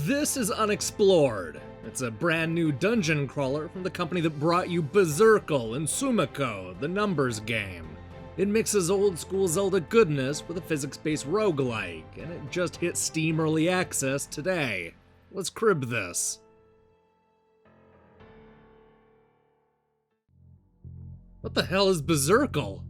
This is Unexplored. It's a brand new dungeon crawler from the company that brought you Bezircle and Sumico, the numbers game. It mixes old school Zelda goodness with a physics-based roguelike, and it just hit Steam Early Access today. Let's crib this. What the hell is Bezircle?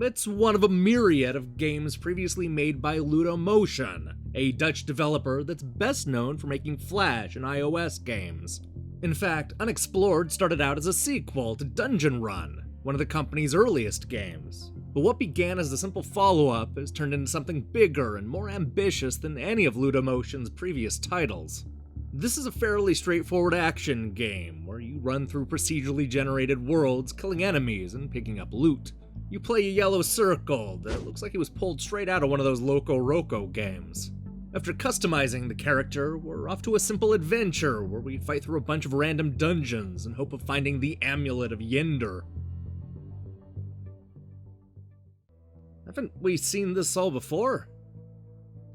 It's one of a myriad of games previously made by Ludomotion, a Dutch developer that's best known for making Flash and iOS games. In fact, Unexplored started out as a sequel to Dungeon Run, one of the company's earliest games. But what began as a simple follow-up has turned into something bigger and more ambitious than any of Ludomotion's previous titles. This is a fairly straightforward action game, where you run through procedurally generated worlds, killing enemies and picking up loot. You play a yellow circle that looks like it was pulled straight out of one of those Loco Roco games. After customizing the character, we're off to a simple adventure where we fight through a bunch of random dungeons in hope of finding the Amulet of Yender. Haven't we seen this all before?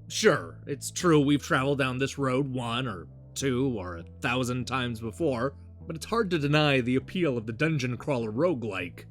Sure, it's true we've traveled down this road 1 or 2 or 1,000 times before, but it's hard to deny the appeal of the dungeon crawler roguelike.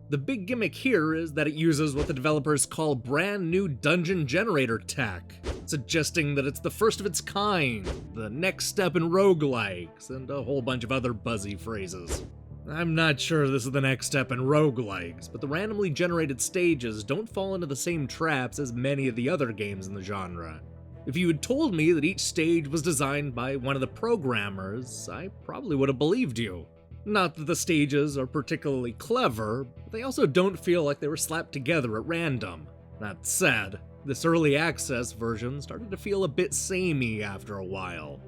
The big gimmick here is that it uses what the developers call brand new dungeon generator tech, suggesting that it's the first of its kind, the next step in roguelikes, and a whole bunch of other buzzy phrases. I'm not sure this is the next step in roguelikes, but the randomly generated stages don't fall into the same traps as many of the other games in the genre. If you had told me that each stage was designed by one of the programmers, I probably would have believed you. Not that the stages are particularly clever, but they also don't feel like they were slapped together at random. That said, this early access version started to feel a bit samey after a while.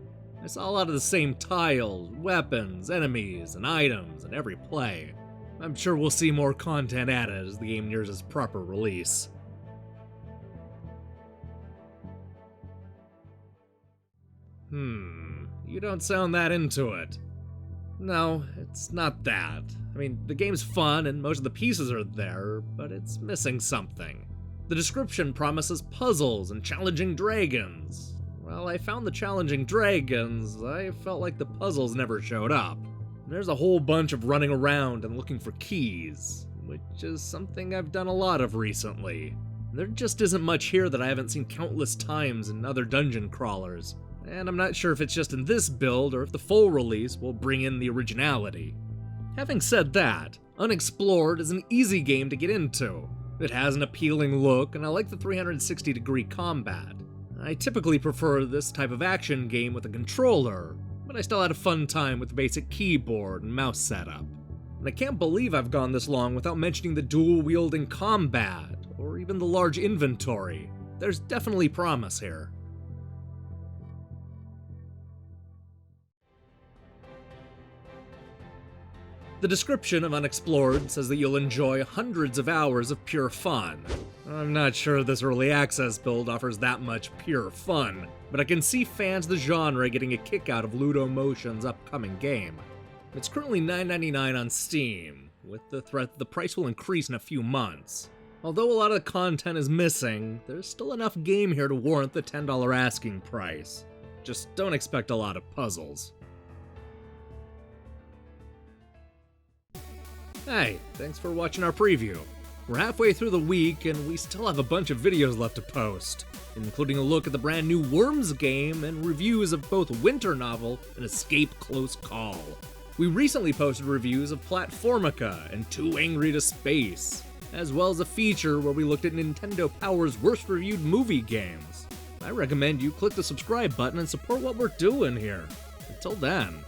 I saw a lot of the same tiles, weapons, enemies, and items in every play. I'm sure we'll see more content added as the game nears its proper release. You don't sound that into it. No, it's not that. I mean, the game's fun and most of the pieces are there, but it's missing something. The description promises puzzles and challenging dragons. Well, I found the challenging dragons, I felt like the puzzles never showed up. There's a whole bunch of running around and looking for keys, which is something I've done a lot of recently. There just isn't much here that I haven't seen countless times in other dungeon crawlers. And I'm not sure if it's just in this build or if the full release will bring in the originality. Having said that, Unexplored is an easy game to get into. It has an appealing look, and I like the 360-degree combat. I typically prefer this type of action game with a controller, but I still had a fun time with the basic keyboard and mouse setup. And I can't believe I've gone this long without mentioning the dual-wielding combat, or even the large inventory. There's definitely promise here. The description of Unexplored says that you'll enjoy hundreds of hours of pure fun. I'm not sure this early access build offers that much pure fun, but I can see fans of the genre getting a kick out of Ludomotion's upcoming game. It's currently $9.99 on Steam, with the threat that the price will increase in a few months. Although a lot of the content is missing, there's still enough game here to warrant the $10 asking price. Just don't expect a lot of puzzles. Hey, thanks for watching our preview. We're halfway through the week and we still have a bunch of videos left to post, including a look at the brand new Worms game and reviews of both Winter Novel and Escape Close Call. We recently posted reviews of Platformica and Too Angry to Space, as well as a feature where we looked at Nintendo Power's worst reviewed movie games. I recommend you click the subscribe button and support what we're doing here. Until then.